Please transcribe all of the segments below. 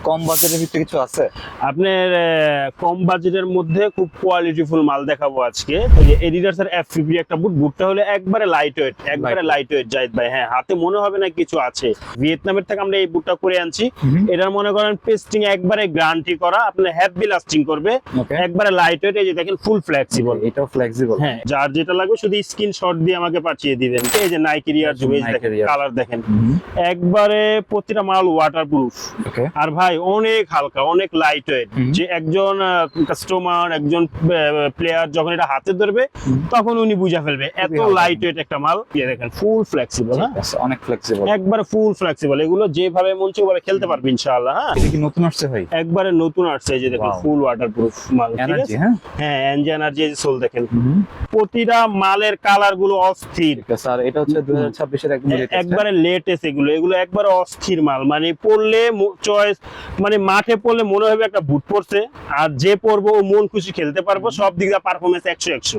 কম বাজেটের ভিতরে কিছু আছে? আপনার কম বাজেটের মধ্যে খুব কোয়ালিটিফুল মাল দেখাবো আজকে। এই যে এডিডাস এর F50 একটা বুটটা হলো একবারে লাইট ওয়েট জাহিদ ভাই। হ্যাঁ, হাতে মনে হবে না কিছু আছে। ভিয়েতনামের থেকে আমরা এই বুটটা করে আনছি। এটার মনে করেন পেস্টিং একবারে গ্যারান্টি করা, আপনার হেভি লাস্টিং করবে, একবারে লাইট ওয়েট। এই যে দেখেন ফুল ফ্লেক্সিবল, এটাও ফ্লেক্সিবল। হ্যাঁ, যার যেটা লাগবে শুধু স্ক্রিনশট দিয়ে আমাকে পাঠিয়ে দিবেন। এই যে নাইকি রিয়ার দেখেন, কালার দেখেন, একবারে প্রতিটা মাল ওয়াটারপ্রুফ। আর ভাই অনেক হালকা, অনেক লাইট ওয়েট। যে একজন কাস্টমার, একজন প্লেয়ার যখন এটা হাতে ধরবে তখন উনি বুঝা ফেলবে এত লাইট ওয়েট একটা মাল। এই দেখেন ফুল ফ্লেক্সিবল, হ্যাঁ, অনেক ফ্লেক্সিবল, একবারে ফুল ফ্লেক্সিবল। এগুলো যেভাবে মন চায় ওভাবে খেলতে পারবে ইনশাআল্লাহ। হ্যাঁ, এটা কি নতুন আসছে ভাই? একবারে নতুন আসছে। এই যে দেখেন ফুল ওয়াটারপ্রুফ মাল, ঠিক আছে? হ্যাঁ, এনার্জি সোল দেখেন, প্রতিটা মালের কালার গুলো অস্থির। স্যার এটা হচ্ছে 2026 এর একবারে লেটেস্ট। এগুলো একবারে অস্থির মাল, মানে পরলে চয়েস, মানে মাঠে পড়লে মনে হবে একটা বুট পরছে, আর যে পরবো ও মন খুশি খেলতে পারবো, সব দিক দিয়ে পারফরমেন্স 100-100।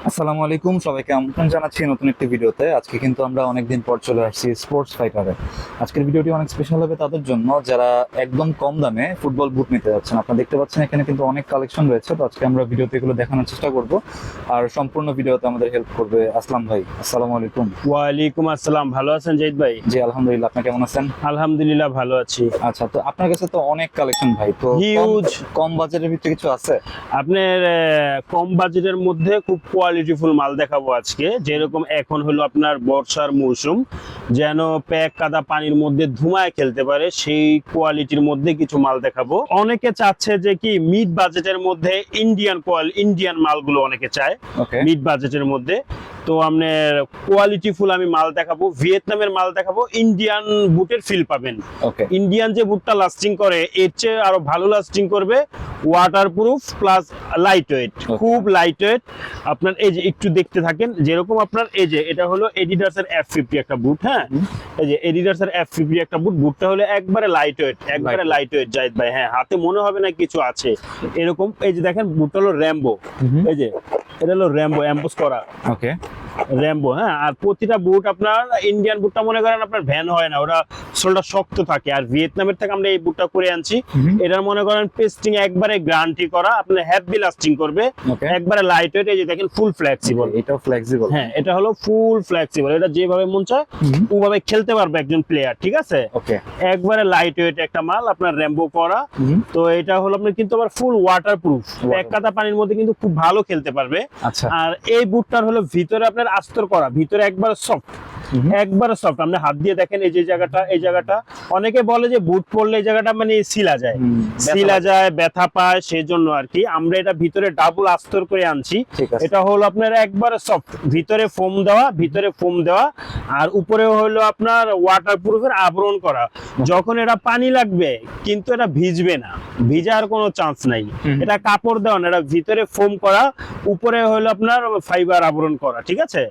আসসালামু আলাইকুম, সবাইকে আমন্ত্রণ জানাচ্ছি নতুন একটি ভিডিওতে। আজকে কিন্তু আমরা অনেকদিন পর চলে আসছি স্পোর্টস ফাইটারে। আজকের ভিডিওটি অনেক স্পেশাল হবে তাদের জন্য যারা একদম কম দামে ফুটবল বুট নিতে যাচ্ছেন। আপনারা দেখতে পাচ্ছেন এখানে কিন্তু অনেক কালেকশন রয়েছে, তো আজকে আমরা ভিডিওতে এগুলো দেখানোর চেষ্টা করব। আর সম্পূর্ণ ভিডিওতে আমাদের হেল্প করবে আসলাম ভাই। আসসালামু আলাইকুম। ওয়ালাইকুম আসসালাম। ভালো আছেন জাহিদ ভাই? জি আলহামদুলিল্লাহ, আপনি কেমন আছেন? আলহামদুলিল্লাহ ভালো আছি। আচ্ছা, তো আপনার কাছে তো অনেক কালেকশন ভাই, তো হিউজ। কম বাজেটের ভিতরে কিছু আছে? আপনার কম বাজেটের মধ্যে খুব কোয়ালিটিফুল মাল দেখাবো আজকে। যেরকম এখন হলো আপনার বর্ষার মৌসুম, যেন প্যাক কাদা পানির মধ্যে ধুমায় খেলতে পারে, সেই কোয়ালিটির মধ্যে কিছু মাল দেখাবো। অনেকে চাচ্ছে যে কি মিড বাজেটের মধ্যে ইন্ডিয়ান মালগুলো অনেকে চায় মিড বাজেটের মধ্যে। তো আপনার কোয়ালিটিফুল আমি মাল দেখাবো, ভিয়েতনামের মাল দেখাবো, ইন্ডিয়ান বুটের ফিল পাবেন। ইন্ডিয়ান যে বুটটা লাস্টিং করে এর চেয়ে আরো ভালো লাস্টিং করবে, ওয়াটারপ্রুফ প্লাস লাইট ওয়েট, খুব লাইট ওয়েট। আপনার এই যে একটু দেখতে থাকেন, যেরকম আপনার এই যে এটা হলো এডিডাস এর F50 একটা বুট। হ্যাঁ, এই যে এডিডাস এর F50 একটা বুটটা হলো একবারে লাইট ওয়েট জাহিদ ভাই। হ্যাঁ, হাতে মনে হবে না কিছু আছে এরকম। এই যে দেখেন বুটটা হলো র্যাম্বো, এই যে এটা হলো র্যাম্বো এমবোস করা, র্যাম্বো। হ্যাঁ, আর প্রতিটা বুট আপনার ইন্ডিয়ান বুটটা মনে করেন আপনার ভ্যান হয় না, ওরা সোলটা শক্ত থাকে। আর ভিয়েতনামের থেকে আমরা এই বুটটা করে আনছি। এটার মনে করেন পেস্টিং একবারে গ্যারান্টি করা, আপনার হেভি লাস্টিং করবে, একবারে লাইট ওয়েট। এই যে দেখেন ফুল ফ্লেক্সিবল, এটাও ফ্লেক্সিবল। হ্যাঁ, এটা হলো ফুল ফ্লেক্সিবল। এটা যেভাবে মন চায় ওভাবে খেলতে পারবে একজন প্লেয়ার, ঠিক আছে? একবারে লাইট ওয়েট একটা মাল, আপনার র্যাম্বো করা। তো এটা হলো আপনার কিন্তু আবার ফুল ওয়াটারপ্রুফ, এক কাদা পানির মধ্যে কিন্তু খুব ভালো খেলতে পারবে। আর এই বুটটার হলো ভিতরে আপনার আস্তর করা, ভিতরে একবার সফট, একবারে সফট। আপনি হাত দিয়ে দেখেন এই যে জায়গাটা, এই জায়গাটা অনেকে বলে যে বুট পরলে এই জায়গাটা মানে সিলা যায়, ব্যথা পায়, সেজন্য আর কি আমরা এটা ভিতরে ডাবল আস্তর করে আনছি। এটা হলো আপনার একবারে সফট, ভিতরে ফোম দেওয়া, আর উপরে হলো আপনার ওয়াটারপ্রুফের আবরণ করা। যখন এটা পানি লাগবে কিন্তু এটা ভিজবে না, ভিজার কোনো চান্স নাই। এটা কাপড় দেওয়া না, এটা ভিতরে ফোম করা, উপরে হলো আপনার ফাইবার আবরণ করা, ঠিক আছে?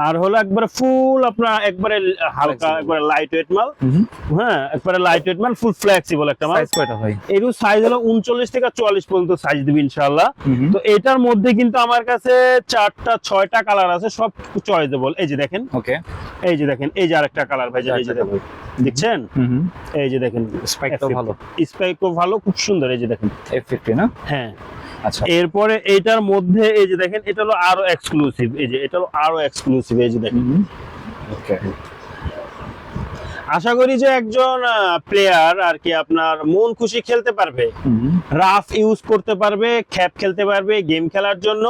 আর হলো একবারে ফুল আপনার একবারে হালকা, একবারে লাইট ওয়েট মাল। হ্যাঁ, একবারে লাইট ওয়েট মাল, ফুল ফ্লেক্সিবল একটা মাল। সাইজ কয়টা ভাই? এর সাইজ হলো 39 থেকে 44 পর্যন্ত সাইজ দিবেন ইনশাআল্লাহ। তো এটার মধ্যে কিন্তু আমার কাছে 4টা-6টা কালার আছে, সব চয়েসেবল। এই যে দেখেন, এই যে দেখেন, এই যে আরেকটা কালার ভাই, এই যে দেখেন, দেখছেন? এই যে দেখেন, স্পাইকও ভালো, খুব সুন্দর। এই যে দেখেন F50 না? হ্যাঁ। আচ্ছা, এরপরে এইটার মধ্যে এই যে দেখেন, এটা হলো আরো এক্সক্লুসিভ। এই যে এটা হলো আরো এক্সক্লুসিভ, এই যে দেখেন। আশা করি যে একজন প্লেয়ার আর কি আপনার মন খুশি খেলতে পারবে, রাফ ইউজ করতে পারবে, খ্যাপ খেলতে পারবে, গেম খেলার জন্য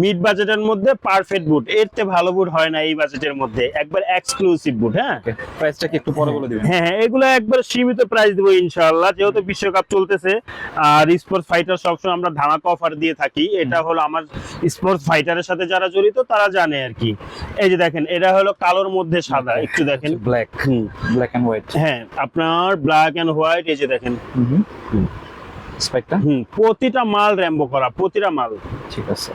মিড বাজেটের মধ্যে পারফেক্ট বুট। এর চেয়ে ভালো বুট হয় না এই বাজেটের মধ্যে, একবার এক্সক্লুসিভ বুট। হ্যাঁ, প্রাইসটা কি একটু পরে বলে দিবেন? হ্যাঁ, এগুলো একবার সীমিত প্রাইস দেবো ইনশাআল্লাহ, যেহেতু বিশ্বকাপ চলতেছে। আর স্পোর্টস ফাইটার সবসময় আমরা ধামাকা অফার দিয়ে থাকি। এটা হলো আমার স্পোর্টস ফাইটারের সাথে যারা জড়িত তারা জানে আর কি। এই যে দেখেন, এটা হলো কালোর মধ্যে সাদা, একটু দেখেন, ব্ল্যাক এন্ড হোয়াইট। হ্যাঁ, আপনার ব্ল্যাক এন্ড হোয়াইট। এই যে দেখেন স্পাইকটা, প্রতিটা মাল র্যাম্বো করা, প্রতিটা মাল, ঠিক আছে।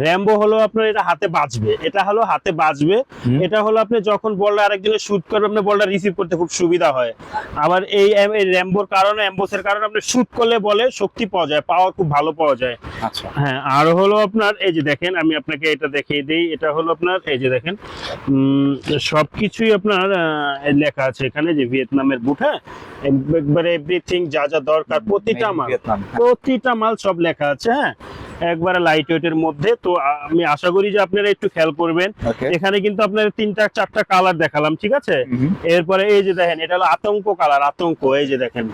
র্যাম্বো হলো আপনার এটা হাতে বাজবে, এটা হলো হাতে বাজবে, এটা হলো আপনি যখন বলটা আরেকজনের শুট করবে আপনি বলটা রিসিভ করতে খুব সুবিধা হয়। আবার এই র্যাম্বোর কারণে, অ্যাম্বোসের কারণে আপনি শুট করলে বলে শক্তি পাওয়া যায়, পাওয়ার খুব ভালো পাওয়া যায়। আচ্ছা, হ্যাঁ, আর হলো আপনার এই যে দেখেন, আমি আপনাকে এটা দেখিয়ে দিই, এটা হলো আপনার এই যে দেখেন সবকিছুই আপনার লেখা আছে এখানে যে ভিয়েতনামের বুট। হ্যাঁ, একবারে এভরিথিং যা যা দরকার প্রতিটা মাল, ভিয়েতনাম। প্রতিটা মাল সব লেখা আছে। হ্যাঁ, একবারে লাইট ওয়েটের মধ্যে। তো আমি আশা করি যে আপনারা একটু খেয়াল করবেন। Okay. এখানে কিন্তু আপনার 3-4টা কালার দেখালাম, ঠিক আছে। এরপরে এই যে দেখেন, এটা হলো আতঙ্ক কালার, আতঙ্ক, এই যে দেখেন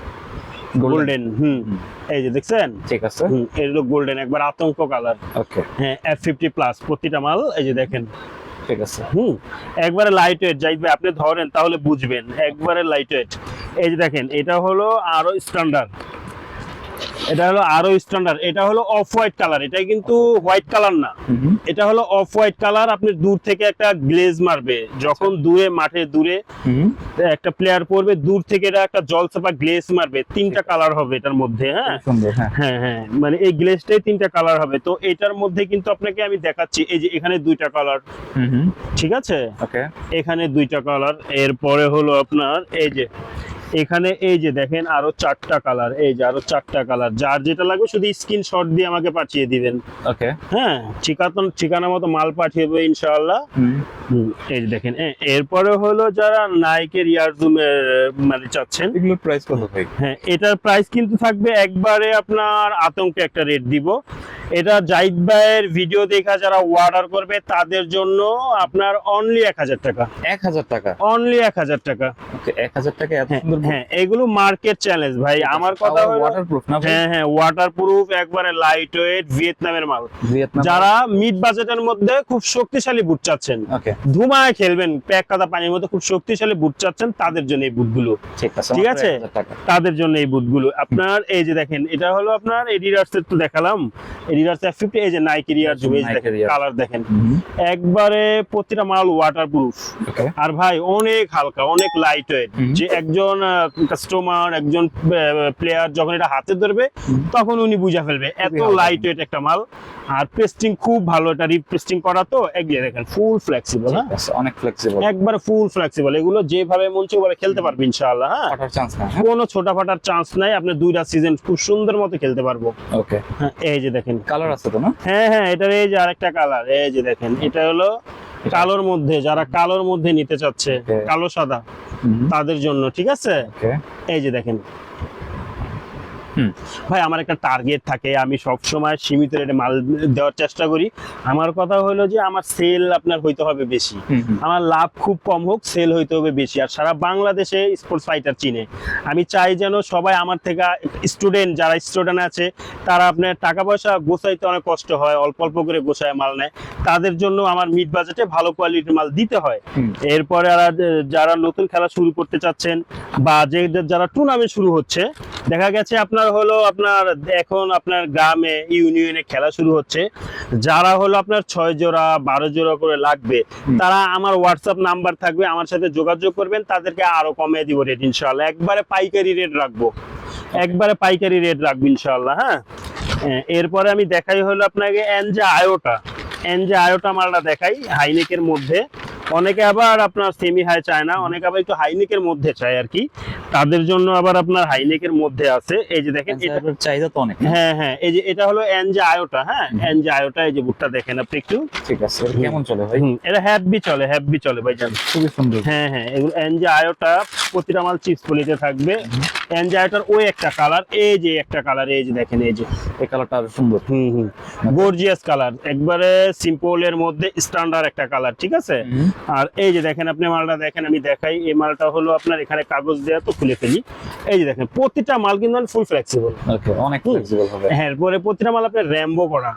গোল্ডেন। এই যে দেখছেন, ঠিক আছে। এই হলো গোল্ডেন, একবার আতঙ্ক কালার। ওকে, হ্যাঁ, F50+ প্রতিটা মাল, এই যে দেখেন। ঠিক আছে। একবারে লাইট ওয়েট, যাইবে আপনি ধরেন তাহলে বুঝবেন, একবারে লাইট ওয়েট। এই যে দেখেন, এটা হলো আরো স্ট্যান্ডার্ড, এটা হলো আরো স্ট্যান্ডার্ড, এটা হলো অফ হোয়াইট কালার, এটা কিন্তু হোয়াইট কালার না, এটা হলো অফ হোয়াইট কালার। আপনি দূর থেকে একটা গ্লেজ মারবে, যখন দূরে মাঠে দূরে একটা প্লেয়ার পড়বে, দূর থেকে এটা একটা জলছাপা গ্লেজ মারবে, 3টা কালার হবে এটার মধ্যে। হ্যাঁ, সুন্দর। হ্যাঁ, হ্যাঁ, হ্যাঁ, মানে এই গ্লেজটাই 3টা কালার হবে। তো এটার মধ্যে কিন্তু আপনাকে আমি দেখাচ্ছি, এই যে এখানে 2টা কালার, ঠিক আছে, ওকে, এখানে 2টা কালার। এরপরে হলো আপনার এই যে এখানে এই যে দেখেন আরো 4টা কালার, এই যে আরো 4টা কালার। যার যেটা লাগবে শুধু স্ক্রিনশট দিয়ে আমাকে পাঠিয়ে দিবেন। ওকে, হ্যাঁ, ঠিকানা মতো মাল পাঠিয়ে দেবো ইনশাআল্লাহ। এই যে দেখেন, এরপরে হলো যারা নাইকের ইয়ারজুমের মানে চাচ্ছেন, এগুলোর প্রাইস কত ভাই? হ্যাঁ, এটার প্রাইস কিন্তু থাকবে একবারে আপনার আতঙ্কে একটা রেট দিব। এটা জাহিদ ভাইয়ের ভিডিও দেখা যারা অর্ডার করবে তাদের জন্য আপনার অনলি 1000 টাকা। 1000 টাকা? অনলি 1000 টাকা। ওকে, 1000 টাকা এত সুন্দর? হ্যাঁ, এগুলো মার্কেট চ্যালেঞ্জ ভাই, আমার কথা হলো ওয়াটারপ্রুফ না ভাই? হ্যাঁ, হ্যাঁ, ওয়াটারপ্রুফ, একবারে লাইট ওয়েট, ভিয়েতনামের মাল। ভিয়েতনাম। যারা মিড বাজেটের মধ্যে খুব শক্তিশালী বুট চাচ্ছেন, ওকে, ধুমায় খেলবেন, প্যাক কাদা পানির মধ্যে খুব শক্তিশালী বুট চাচ্ছেন, তাদের জন্য এই বুটগুলো, ঠিক আছে, ঠিক মাত্র আছে, 1000 টাকা। তাদের জন্য এই বুটগুলো। আপনার এই যে দেখেন, এটা হলো আপনার এডিডাস এর, তো দেখালাম এডিডাস F50, এই যে নাইকি রিয়ার জুম, এই যে দেখেন কালার দেখেন, একবারে প্রতিটা মাল ওয়াটারপ্রুফ। ওকে, আর ভাই অনেক হালকা, অনেক লাইট ওয়েট। যে একজন কাস্টমার, একজন প্লেয়ার যখন এটা হাতে ধরবে তখন উনি বুঝে ফেলবে, এত লাইট ওয়েট একটা মাল। আর পেস্টিং খুব ভালো, এটা রিপেস্টিং করা, তো এগিয়ে দেখেন ফুল ফ্লেক্সিবল। হ্যাঁ, অনেক ফ্লেক্সিবল, একবারে ফুল ফ্লেক্সিবল। এগুলো যেভাবে মন চায় ওভাবে খেলতে পারবে ইনশাআল্লাহ। হ্যাঁ, ফাটার চান্স না? কোনো ছোটা ফাটার চান্স নাই, আপনি 2টা সিজন খুব সুন্দর মতো খেলতে পারবো। ওকে, হ্যাঁ, এই যে দেখেন কালার আছে তো না? হ্যাঁ, হ্যাঁ, এটার এই যে আরেকটা কালার, এই যে দেখেন, এটা হলো কালোর মধ্যে, যারা কালোর মধ্যে নিতে চাচ্ছে, কালো সাদা, তাদের জন্য, ঠিক আছে। ওকে, এই যে দেখেন ভাই, আমার একটা টার্গেট থাকে, আমি সব সময় সীমিত রেটে মাল দেওয়ার চেষ্টা করি। আমার কথা হলো যে আমার সেল আপনার হইতে হবে বেশি, আমার লাভ খুব কম হোক, সেল হইতে হবে বেশি। আর সারা বাংলাদেশে স্পোর্টস ফাইটার চিনে, আমি চাই যেন সবাই আমার থেকে, স্টুডেন্ট যারা স্টুডেন্ট আছে তারা আপনার টাকা পয়সা গোছাইতে অনেক কষ্ট হয়, অল্প অল্প করে গোছায় মাল নেয়, তাদের জন্য আমার মিড বাজেটে ভালো কোয়ালিটির মাল দিতে হয়। এরপরে আর যারা নতুন খেলা শুরু করতে চাচ্ছেন, বা যে যারা টুর্নামেন্ট শুরু হচ্ছে, দেখা গেছে আপনার হলো আপনার এখন আপনার গ্রামে ইউনিয়নে খেলা শুরু হচ্ছে, যারা হলো আপনার 6 জোড়া 12 জোড়া করে লাগবে, তারা আমার হোয়াটসঅ্যাপ নাম্বার থাকবে, আমার সাথে যোগাযোগ করবেন, তাদেরকে আরো কমে দিব রেট ইনশাআল্লাহ। একবারে পাইকারি রেট রাখবো, একবারে পাইকারি রেট রাখবো ইনশাআল্লাহ। হ্যাঁ, এরপরে আমি দেখাই হলো আপনাকে এনজে আয়োটা মালটা দেখাই, হাইনেকের মধ্যে। অনেকে আবার আপনার সেমি হাই চায় না, অনেকে আবার একটু হাইনেকের মধ্যে চায় আর কি, তাদের জন্য আবার আপনার হাইনেকের মধ্যে আছে। এই যে দেখেন, এটা চাহিদা তো অনেক। হ্যাঁ, হ্যাঁ, এই যে এটা হলো এনজে আয়োটা। হ্যাঁ, এনজে আয়োটা, এই যে বুটটা দেখেন আপনি একটু, ঠিক আছে। কেমন চলে ভাই? এটা হ্যাপি চলে ভাই জান, খুবই সুন্দর। হ্যাঁ, হ্যাঁ, এগুলো এনজে আয়োটা, প্রতিটা মাল চিপস পলিতে থাকবে। এনজে আয়োটার ওই একটা কালার, এই যে একটা কালার, এই যে দেখেন, এই যে এই কালারটা আরো সুন্দর। গর্জিয়াস কালার, একবারে সিম্পল এর মধ্যে স্ট্যান্ডার্ড একটা কালার, ঠিক আছে। আর এই যে দেখেন আপনি মালটা দেখেন, আমি দেখাই, এই মালটা হলো আপনার এখানে কাগজ দেওয়া, তো খুলে ফেলি। এই যে দেখেন প্রতিটা মাল কিন্তু ফুল ফ্লেক্সিবল। ওকে, অনেক ফ্লেক্সিবল হবে। হ্যাঁ, পরে প্রতিটা মাল আপনার র্যাম্বো করা,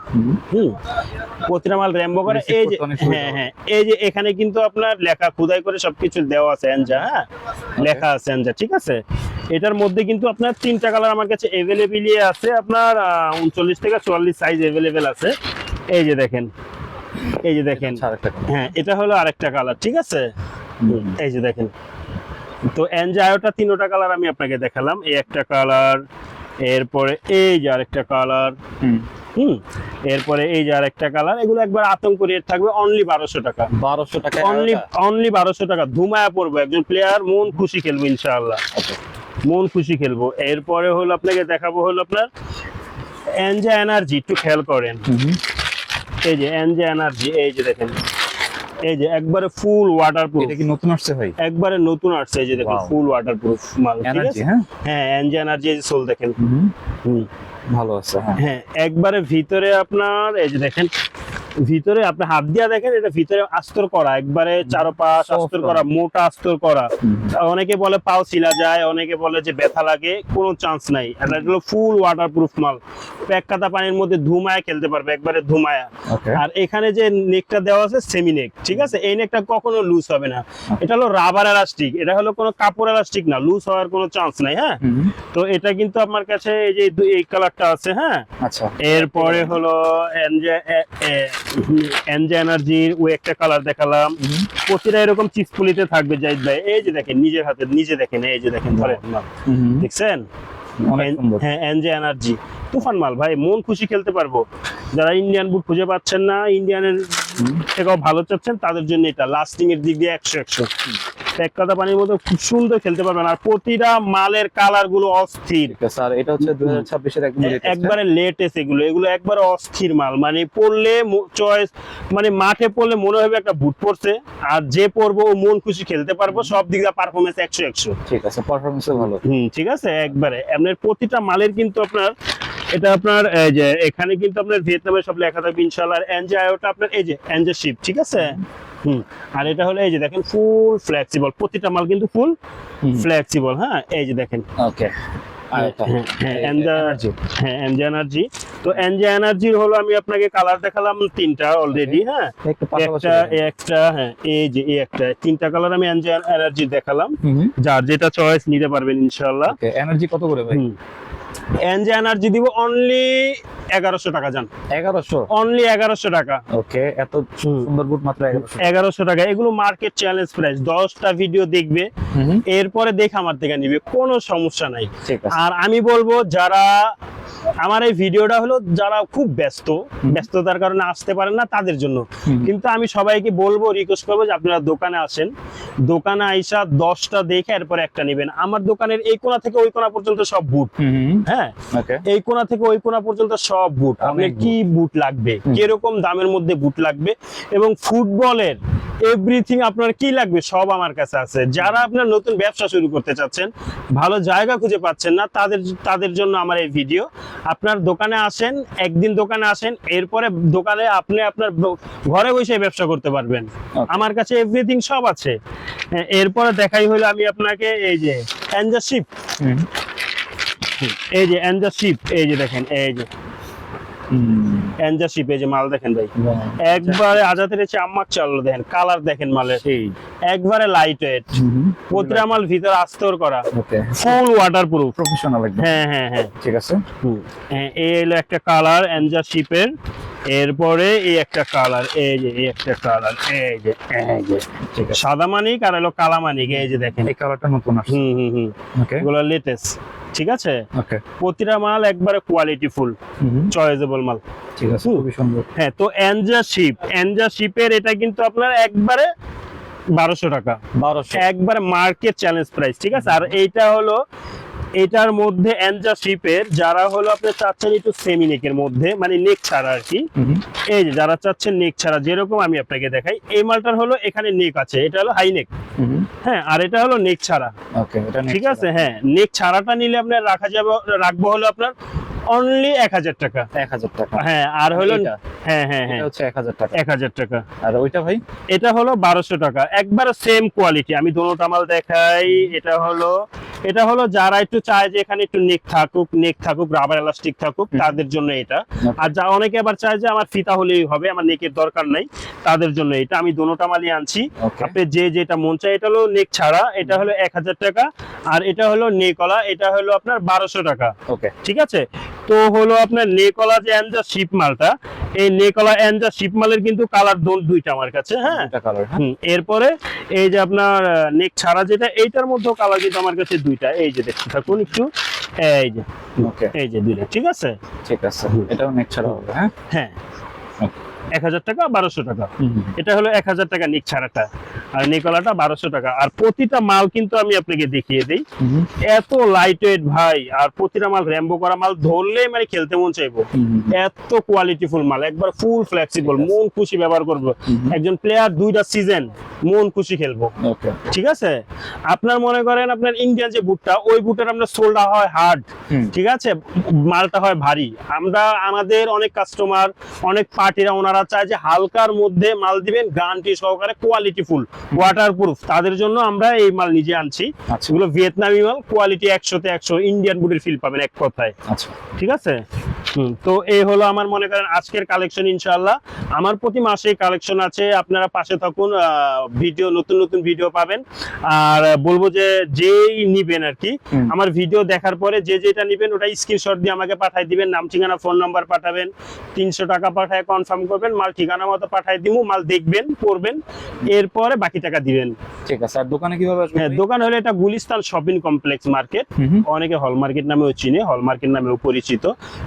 প্রতিটা মাল র্যাম্বো করা। এই যে হ্যাঁ, হ্যাঁ, এই যে এখানে কিন্তু আপনার লেখা খোদাই করে সবকিছু দেওয়া আছে, এনজা, হ্যাঁ, লেখা আছে এনজা, ঠিক আছে। এটার মধ্যে কিন্তু আপনার 3টা কালার আমার কাছে অ্যাভেলেবলই আছে, আপনার 39 থেকে 44 সাইজ অ্যাভেলেবেল আছে। এই যে দেখেন, এই যে দেখেন, হ্যাঁ, এটা হলো আরেকটা কালার, ঠিক আছে। এই যে দেখেন, তো এনজায়োটা 3টা কালার আমি আপনাকে দেখালাম, এই একটা কালার, এরপরে এই যে আরেকটা কালার, এরপরে এই যে আরেকটা কালার, এগুলো একবার আতঙ্ক রেট থাকবে অনলি 1200 টাকা। 1200 টাকা অনলি 1200 টাকা ধুমায়া পড়বো, একজন প্লেয়ার মন খুশি খেলবো ইনশাআল্লাহ, মন খুশি খেলবো। এরপরে হলো আপনাকে দেখাবো হলো আপনার এনজে এনার্জি, একটু খেয়াল করেন। এই যে এনজে এনার্জি, এই যে দেখেন, এই যে একবারে ফুল ওয়াটারপ্রুফ। এটা কি নতুন আসছে ভাই? একবারে নতুন আসছে, এই যে দেখেন ফুল ওয়াটারপ্রুফ মাল, ঠিক এনার্জি। আছে? হ্যাঁ এনজে এনার্জি, এই যে সোল দেখেন। ভালো আছে। হ্যাঁ একবারে ভিতরে আপনার এই যে দেখেন, ভিতরে আপনি হাত দিয়া দেখেন, এটা ভিতরে আস্তর করা, একবারে চারপাশ আস্তর করা, মোটা আস্তর করা। অনেকে বলে পাও ছিলা যায়, অনেকে বলে যে ব্যথা লাগে, কোনো চান্স নাই। এটা হলো ফুল ওয়াটারপ্রুফ মাল, প্যাক কাদা পানির মধ্যে ধুমায়া খেলতে পারবে, একবারে ধুমায়া। আর এখানে যে নেকটা দেওয়া আছে সেমি নেক, ঠিক আছে? এই নেকটা কখনো লুজ হবে না। এটা হলো রাবার এলাস্টিক, এটা হলো কোনো কাপড় এলাস্টিক না, লুজ হওয়ার কোনো চান্স নাই। হ্যাঁ, তো এটা কিন্তু আমার কাছে এই যে এই কালারটা আছে। হ্যাঁ আচ্ছা, এরপরে হলো এনজে এনার্জির ওই একটা কালার দেখালাম। প্রতিটা এরকম চিপপুলিতে থাকবে জাহিদ ভাই, এই যে দেখেন নিজের হাতে নিজে দেখেন, এই যে দেখেন ধরেন, দেখছেন? হ্যাঁ এনজে এনার্জি তুফান মাল ভাই, মন খুশি খেলতে পারবো। যারা ইন্ডিয়ান বুট খুঁজে পাচ্ছেন না, ইন্ডিয়ানের থেকেও ভালো চাচ্ছেন, তাদের জন্য এটা লাস্টিং এর দিক দিয়ে 100 এক কাদা পানির মধ্যে খুব সুন্দর খেলতে পারবেন। আর প্রতিটা মালের কালার গুলো অস্থির স্যার। এটা হচ্ছে 2026 এর একবারে লেটেস্ট, এগুলো একবারে অস্থির মাল, মানে পরলে চয়েস, মানে মাঠে পরলে মনে হবে একটা বুট পরছে, আর যে পরবো ও মন খুশি খেলতে পারবো, সব দিক দিয়ে পারফরমেন্স 100। ঠিক আছে, পারফরম্যান্সও ভালো। ঠিক আছে, একবারে আপনার প্রতিটা মালের কিন্তু আপনার এটা আপনার এই যে এখানে কিন্তু আপনার ভিয়েতনামের সব লেখা থাকবে ইনশাআল্লাহ। আর এনজে আয়োটা আপনার এই যে এনজে শিপ, ঠিক আছে? আর এটা হলো এই যে দেখেন ফুল ফ্লেক্সিবল, প্রতিটা মাল কিন্তু ফুল ফ্লেক্সিবল। হ্যাঁ এই যে দেখেন, ওকে। এনজে এনার্জি, তো এনজে এনার্জির হলো আমি আপনাকে কালার দেখালাম 3টা অলরেডি। হ্যাঁ একটা হ্যাঁ এই যে এই একটা, 3টা কালার আমি এনজে এনার্জি দেখালাম, যার যেটা চয়েস নিতে পারবেন ইনশাআল্লাহ। এনার্জি কত করে ভাই? এনজে এনার্জি দিব অনলি 1100 টাকা। জান 1100, অনলি 1100 টাকা। ওকে, এত সুন্দর বুট মাত্র 1100 টাকা। এগুলো মার্কেট চ্যালেঞ্জ প্রাইস, 10টা ভিডিও দেখবে, এরপরে দেখে আমার থেকে নিবে, কোনো সমস্যা নাই। আর আমি বলবো যারা আমার এই ভিডিওটা হলো যারা খুব ব্যস্ততার কারণে আসতে পারেন না তাদের জন্য, কিন্তু আমি সবাইকে বলবো, রিকোয়েস্ট করবো যে আপনারা দোকানে আসেন, দোকানে আইসা 10টা দেখে এরপরে একটা নেবেন। আমার দোকানের এই কোণা থেকে ওই কোণা পর্যন্ত সব বুট। হ্যাঁ এই কোণা থেকে ওই কোণা পর্যন্ত সব বুট। আপনার কি বুট লাগবে, কিরকম দামের মধ্যে বুট লাগবে, এবং ফুটবলের এভরিথিং আপনার কি লাগবে সব আমার কাছে আছে। যারা আপনার নতুন ব্যবসা শুরু করতে চাচ্ছেন, ভালো জায়গা খুঁজে পাচ্ছেন না, তাদের জন্য আমার এই ভিডিও। আপনার দোকানে আসেন, একদিন দোকানে আসেন, এরপরে দোকানে আপনি আপনার ঘরে বসে ব্যবসা করতে পারবেন। আমার কাছে এভরিথিং সব আছে। এরপরে দেখাই হলো আমি আপনাকে এই যে এনজে শিপ, এই যে এনজে শিপ, এই যে দেখেন, এই যে এনজে শিপ, এই যে মাল দেখেন ভাই, একবারে আজাদের চাম্মাক চালু, দেখেন কালার দেখেন মালের, একবারে লাইট ওয়েট, প্রতিটা মাল ভিতরে আস্তর করা, ফুল ওয়াটারপ্রুফ, প্রফেশনাল একদম। হ্যাঁ ঠিক আছে। এই হলো একটা কালার এনজে শিপের। এরপরে এই একটা কালার, এই যে এই একটা কালার, এই যে সাদা মানিক আর হলো কালা মানিক, এই যে দেখেন এই কালারটা নতুন আসছে। ওকে, এগুলো লেটেস্ট, ঠিক আছে? ওকে, প্রতিটা মাল একবারে কোয়ালিটি ফুল, চয়েসেবল মাল, ঠিক আছে, খুবই সুন্দর। হ্যাঁ, তো এনজে শিপের এটা কিন্তু আপনার একবারে 1200 টাকা, 1200 একবারে মার্কেট চ্যালেঞ্জ প্রাইস, ঠিক আছে? আর এইটা হলো এটার মধ্যে এনজে শিপের যারা হলো আপনি চাচ্ছেন একটু সেমি নেকের মধ্যে, মানে নেক ছাড়া আর কি, এই যে যারা চাচ্ছেন নেক ছাড়া, যেরকম আমি আপনাকে দেখাই, এই মালটার হলো এখানে নেক আছে, এটা হলো হাই নেক। হ্যাঁ, আর এটা হলো নেক ছাড়া। ওকে, এটা ঠিক আছে। হ্যাঁ, নেক ছাড়াটা নিলে আপনার রাখবো হলো আপনার অনলি 1000 টাকা। 1000 টাকা, হ্যাঁ। আর হলো হ্যাঁ এটা হচ্ছে 1000 টাকা। 1000 টাকা। আর ওইটা ভাই, এটা হলো 1200 টাকা। একবারে সেম কোয়ালিটি, আমি দোনোটা মাল দেখাই। এটা হলো যারা একটু চায় যে এখানে একটু নেক থাকুক, রাবার এলাস্টিক থাকুক, তাদের জন্য এটা। আর যা অনেকে আবার চায় যে আমার ফিতা হলেই হবে, আমার নেকের দরকার নাই, তাদের জন্য এটা। আমি দোনোটা মালই আনছি, আপনি যেটা মন চায়। এটা হলো নেক ছাড়া, এটা হলো 1000 টাকা। আর এটা হলো নেকলা, এটা হলো আপনার 1200 টাকা। ওকে, ঠিক আছে। তো হলো আপনার নেকলা যে এনজে শিপ মালটা, এই নেকলা এনজে শিপ মালের কিন্তু কালার দুইটা আমার কাছে। হ্যাঁ, এরপরে এই যে আপনার নেক ছাড়া যেটা, এইটার মধ্যে কালার কিন্তু আমার কাছে দুইটা। এই যে দেখতে থাকুন একটু, এই যে ওকে, এই যে দুইটা, ঠিক আছে। ঠিক আছে, এটাও নেক ছাড়া হবে। হ্যাঁ, হ্যাঁ 1000 টাকা 1200 টাকা, এটা হলো 1000 টাকা নিক ছাড়াটা, আর নিকলাটা 1200 টাকা। আর প্রতিটা মাল কিন্তু আমি আপনাকে দেখিয়ে দিই, এত লাইট ওয়েট ভাই, আর প্রতিটা মাল র্যাম্বো করা মাল, ধরলেই মানে খেলতে মন চাইবো, এত কোয়ালিটিফুল মাল, একবার ফুল ফ্লেক্সিবল, মন খুশি ব্যবহার করবো। একজন প্লেয়ার 2টা সিজন মন খুশি খেলবো, ওকে, ঠিক আছে। আপনার মনে করেন আপনার ইন্ডিয়ান যে বুটটা, ওই বুটের আপনার সোলটা হয় হার্ড, ঠিক আছে, মালটা হয় ভারী। আমরা আমাদের অনেক কাস্টমার, অনেক পার্টিরা ওনারা চায় যে হালকার মধ্যে মাল দিবেন, গ্যারান্টি সহকারে, কোয়ালিটিফুল, ওয়াটারপ্রুফ। তাদের জন্য আমরা এই মাল নিজে আনছি। আচ্ছা, এগুলো ভিয়েতনামি মাল, কোয়ালিটি 100তে 100, ইন্ডিয়ান বুটের ফিল পাবেন এক কথায়, আচ্ছা, ঠিক আছে। তো এই হলো আমার মনে করেন আজকের কালেকশন। ইনশাআল্লাহ আমার প্রতি মাসে কালেকশন আছে, আপনারা পাশে থাকুন, ভিডিও, নতুন নতুন ভিডিও পাবেন। আর বলবো যে যেই নিবেন আর কি, আমার ভিডিও দেখার পরে যে যেটা নিবেন ওটা স্ক্রিনশট দিয়ে আমাকে পাঠিয়ে দিবেন, নাম ঠিকানা ফোন নাম্বার পাঠাবেন, 300 টাকা পাঠায় কনফার্ম করবেন, মাল ঠিকানা মতো পাঠিয়ে দিব, মাল দেখবেন, পড়বেন, এরপরে বাকি টাকা দিবেন। ঠিক আছে। আর দোকানে কিভাবে আসবে? হ্যাঁ, দোকান হলো এটা গুলিস্তান শপিং কমপ্লেক্স মার্কেট, অনেকে হল মার্কেট নামেও চিনে, হল মার্কেট নামেও পরিচিত।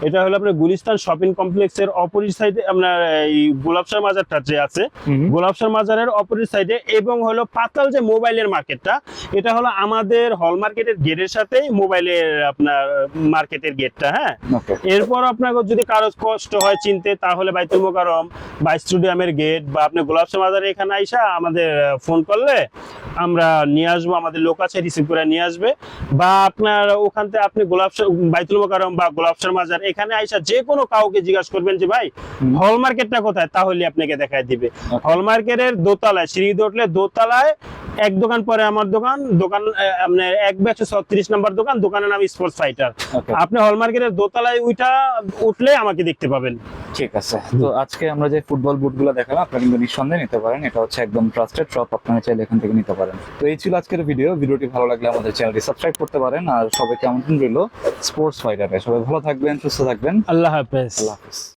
এটা হলো আপনার গুলিস্তান শপিং কমপ্লেক্সের অপোজিট সাইডে, আপনার এই গোলাপসার মাজারটা যে আছে, গোলাপসার মাজারের অপোজিট সাইডে, এবং হলো পাতাল যে মোবাইলের মার্কেটটা, এটা হলো আমাদের হল মার্কেটের গেটের সাথে মোবাইলের আপনার মার্কেটের গেটটা। হ্যাঁ, ওকে, এরপর আপনাকে যদি কারো কষ্ট হয় চিনতে, তাহলে বাইতুল মোকাররম বা স্টেডিয়ামের গেট বা আপনি গোলাপসার মাজারে এখানে আইসা আমাদের ফোন করলে আমরা নিয়ে আসবো, আমাদের লোক আছে রিসিভ করে নিয়ে আসবে। বা আপনার ওখান থেকে আপনি গোলাপসার, বাইতুল মোকাররম বা গোলাপসার মাজার এখানে আইসা যে কোনো কাউকে জিজ্ঞাসা করবেন যে ভাই হল মার্কেটটা কোথায়, তাহলে আপনাকে দেখায় দিবে। হল মার্কেটের দোতলায়, সিঁড়ি উঠলে দোতলায় এক দোকান পরে আমার দোকান, আপনার 136 নম্বর দোকান, দোকানের নাম স্পোর্টস ফাইটার। আপনি হল মার্কেটের দোতলায় উঠলে আমাকে দেখতে পাবেন। ঠিক আছে। তো আজকে আমরা যে ফুটবল বুটগুলো দেখালাম, আপনারা কিন্তু নিঃসন্দেহে নিতে পারেন, এটা হচ্ছে একদম ট্রাস্টেড শপ, আপনারা চাইলে এখান থেকে নিতে পারেন। তো এই ছিল আজকের ভিডিওটি ভালো লাগলে আমাদের চ্যানেলটি সাবস্ক্রাইব করতে পারেন। আর সবাইকে আমন্ত্রণ রইল স্পোর্টস ফাইটারে। সবাই ভালো থাকবেন, সুস্থ থাকবেন, আল্লাহ হাফেজ। আল্লাহ হাফেজ।